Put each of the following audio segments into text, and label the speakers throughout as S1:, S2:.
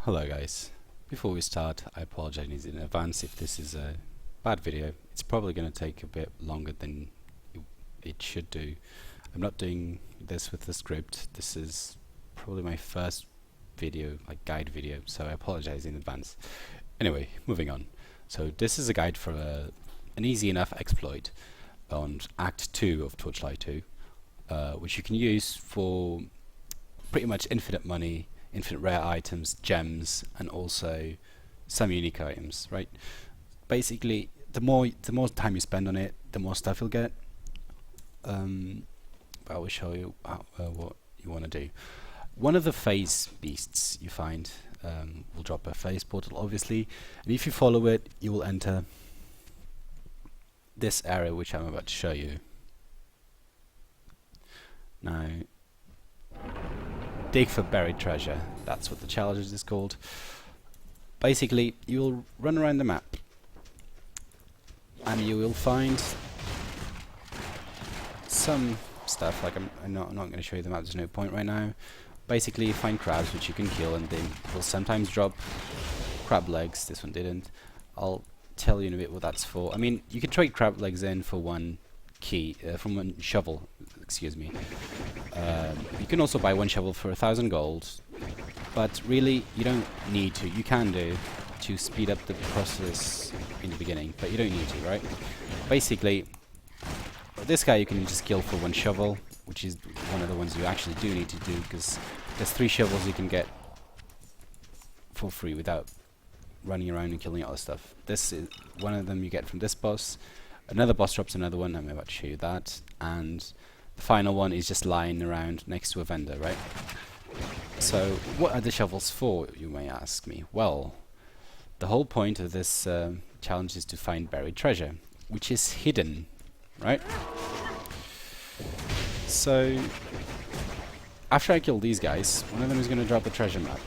S1: Hello guys. Before we start, I apologize in advance if this is a bad video. It's probably going to take a bit longer than it should do. I'm not doing this with the script. This is probably my first video, like guide video, so I apologize in advance. Anyway, moving on. So this is a guide for an easy enough exploit on Act 2 of Torchlight 2, which you can use for pretty much infinite money, infinite rare items, gems, and also some unique items, right? Basically, the more time you spend on it, the more stuff you'll get. But I will show you what you want to do. One of the phase beasts you find will drop a phase portal, obviously, and if you follow it, you will enter this area, which I'm about to show you. Now, dig for buried treasure. That's what the challenge is called. Basically, you'll run around the map and you will find some stuff. Like I'm not going to show you the map, there's no point right now. Basically, you find crabs which you can kill, and they will sometimes drop crab legs. This one didn't. I'll tell you in a bit what that's for. I mean, you can trade crab legs in for one key, from one shovel, excuse me. You can also buy one shovel for 1,000 gold, but really you don't need to. You can do to speed up the process in the beginning, but you don't need to, right? Basically, this guy you can just kill for one shovel, which is one of the ones you actually do need to do, because there's 3 shovels you can get for free without running around and killing all the stuff. This is one of them you get from this boss. Another boss drops another one, I'm about to show you that, and the final one is just lying around next to a vendor, right? So, what are the shovels for, you may ask me? Well, the whole point of this challenge is to find buried treasure, which is hidden, right? So, after I kill these guys, one of them is going to drop a treasure map,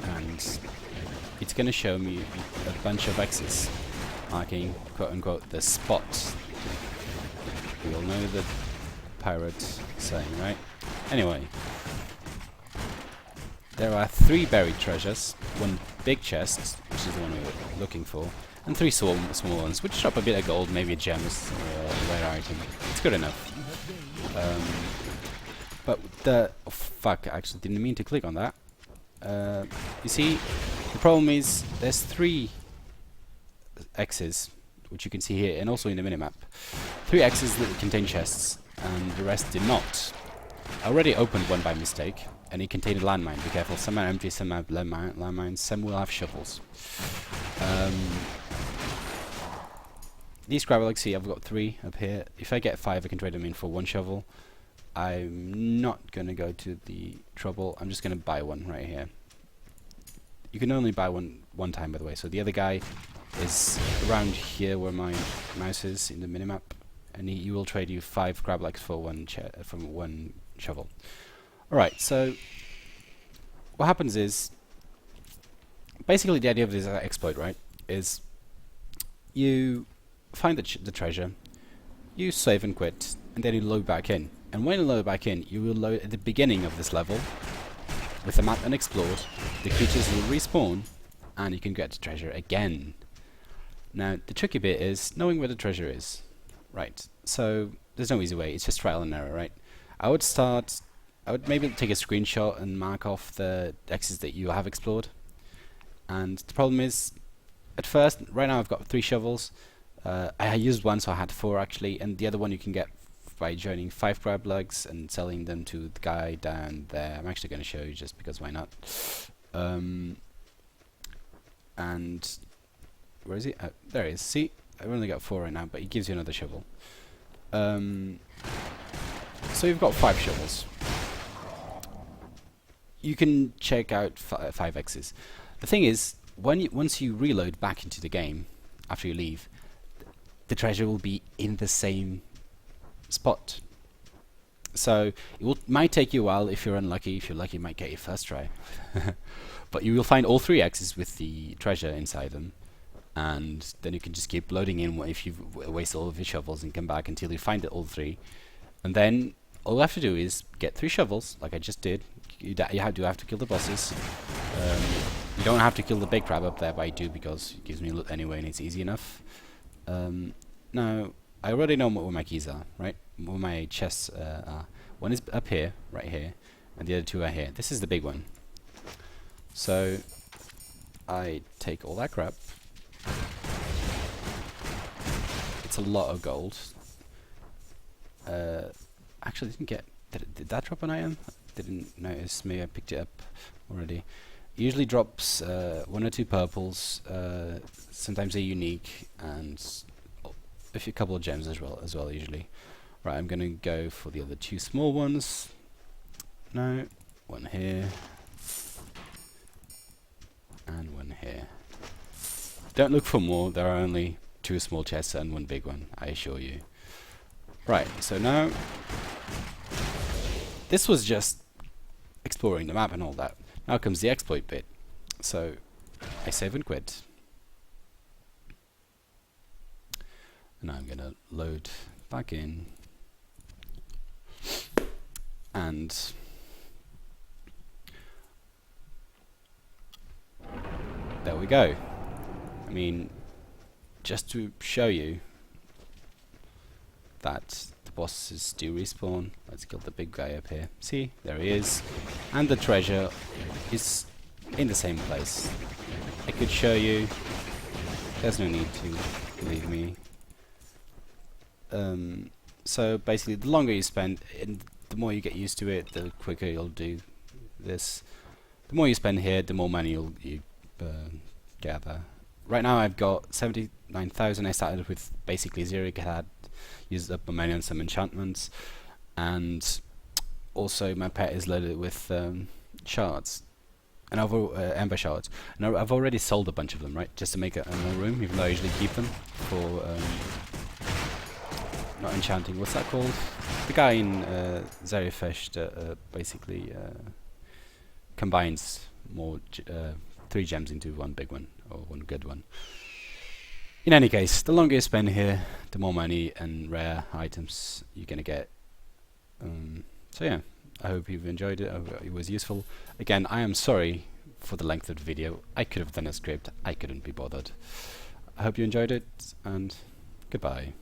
S1: and it's going to show me a bunch of X's marking, quote-unquote, the spot. We all know the pirate saying, right? Anyway, there are 3 buried treasures, 1 big chest, which is the one we're looking for, and 3 small ones, which drop a bit of gold, maybe a gem or a rare item. It's good enough. But the... oh, fuck, I actually didn't mean to click on that. You see, the problem is there's 3 X's, which you can see here, and also in the minimap. 3 X's that contain chests, and the rest did not. I already opened one by mistake, and it contained a landmine. Be careful, some are empty, some have landmines, some will have shovels. These crab legs, see, I've got 3 up here. If I get 5, I can trade them in for 1 shovel. I'm not going to go to the trouble. I'm just going to buy one right here. You can only buy one time, by the way. So the other guy is around here where my mouse is in the minimap, and he will trade you 5 crab legs for one shovel. Alright, so what happens is, basically the idea of this exploit, right, is you find the treasure, you save and quit, and then you load back in. And when you load back in, you will load at the beginning of this level with the map unexplored. The creatures will respawn, and you can get the treasure again. Now, the tricky bit is knowing where the treasure is. Right, so there's no easy way, it's just trial and error, right? I would maybe take a screenshot and mark off the X's that you have explored. And the problem is, at first, right now I've got 3 shovels. I used one, so I had 4 actually, and the other one you can get by joining 5 crab legs and selling them to the guy down there. I'm actually going to show you just because why not. And where is he? There he is. See, I've only got 4 right now, but he gives you another shovel. So you've got 5 shovels. You can check out 5 X's. The thing is, once you reload back into the game after you leave, the treasure will be in the same spot. So it might take you a while if you're unlucky. If you're lucky, you might get your first try. But you will find all 3 X's with the treasure inside them, and then you can just keep loading in if you've wasted all of your shovels and come back until you find it all 3. And then all you have to do is get 3 shovels, like I just did, do have to kill the bosses. You don't have to kill the big crab up there, but I do because it gives me loot anyway and it's easy enough. Now, I already know where my keys are, right? Where my chests are. One is up here, right here, and the other two are here. This is the big one. So, I take all that crap. It's a lot of gold. Actually, didn't get... Did that drop an item? Didn't notice. Maybe I picked it up already. Usually drops 1 or 2 purples. Sometimes they're unique, and a couple of gems as well usually. Right, I'm gonna go for the other 2 small ones. No, one here, and one here. Don't look for more. There are only 2 small chests and 1 big one, I assure you. Right, so now this was just exploring the map and all that. Now comes the exploit bit. So I save and quit. And I'm gonna load back in. And there we go. I mean, just to show you that the bosses do respawn. Let's kill the big guy up here. See, there he is. And the treasure is in the same place. I could show you. There's no need to, believe me. So basically, the longer you spend, the more you get used to it, the quicker you'll do this. The more you spend here, the more money you gather. Right now I've got 79,000. I started with basically 0. I had used up my money on some enchantments, and also my pet is loaded with shards, and ember shards. And I've already sold a bunch of them, right, just to make more room, even though I usually keep them for not enchanting. What's that called? The guy in Zarifesh that basically combines more 3 gems into 1 big one, or 1 good one. In any case, the longer you spend here, the more money and rare items you're gonna get. So yeah, I hope you've enjoyed it. I hope it was useful. Again, I am sorry for the length of the video. I could have done a script. I couldn't be bothered. I hope you enjoyed it, and goodbye.